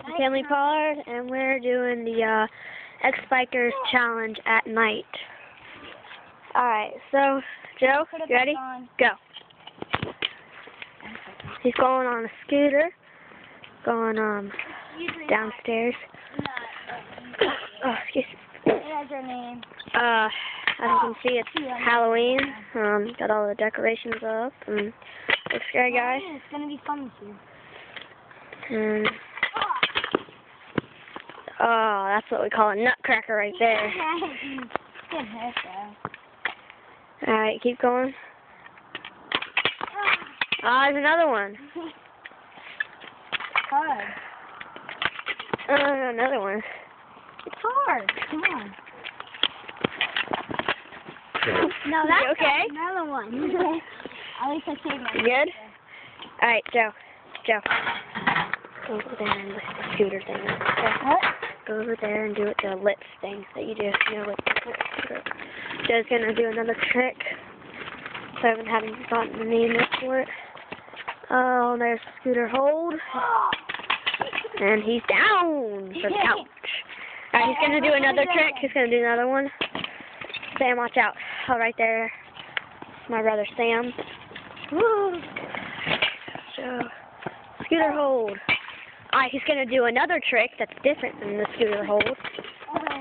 McKinley Pollard, and we're doing the X-Bikers Challenge at night. Alright, so, Joe, you ready? Go. He's going on a scooter, going downstairs. Oh, excuse me. What's your name? As you can see, it's Halloween. Got all the decorations up, and looks scary, guys. It's gonna be fun this year. And oh, that's what we call a nutcracker right there. Good heck, though. Alright, keep going. Ah, there's another one. Hard. Another one. It's hard. Come on. No, that's okay? Another one. At least I saved my. You good? Alright, Joe. Go over there and lift the scooter thing. Okay. What? Go over there and do it the lips thing that you do. You know, like, Joe's gonna do another trick. So I haven't gotten the name yet for it. Oh, there's scooter hold. And he's down for the couch. Alright, he's gonna do another trick. He's gonna do another one. Sam, watch out. Oh, right there. My brother Sam. Woo. So, scooter hold. Alright, he's gonna do another trick that's different than the scooter hold. Alright.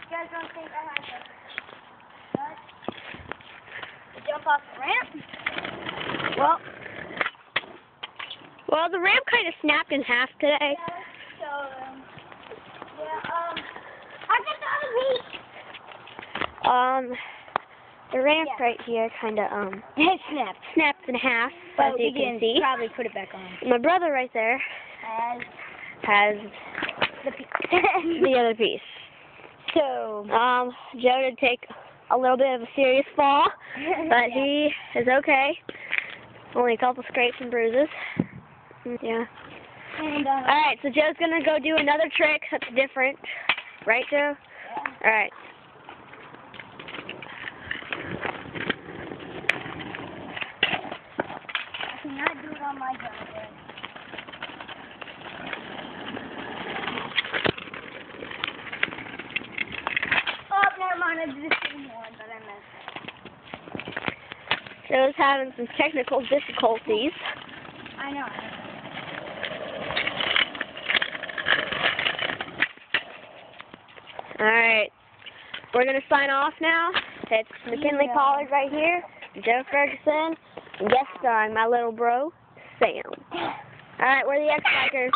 You guys don't think I had to jump off the ramp? Well, the ramp kind of snapped in half today. The ramp right here kind of It snapped in half, but as you can see. Probably put it back on. My brother right there has the other piece. So, Joe did take a little bit of a serious fall, but he is okay. Only a couple scrapes and bruises. Yeah. And, Alright, so Joe's gonna go do another trick that's different. Right, Joe? Yeah. Alright. I cannot do it on my jump. Oh, never mind. I did the same one, but I missed it. Joe's having some technical difficulties. I know. Alright. We're going to sign off now. It's McKinley Pollard right here, Joe Ferguson, and guest starring my little bro, Sam. Alright, we're the X-Bikers.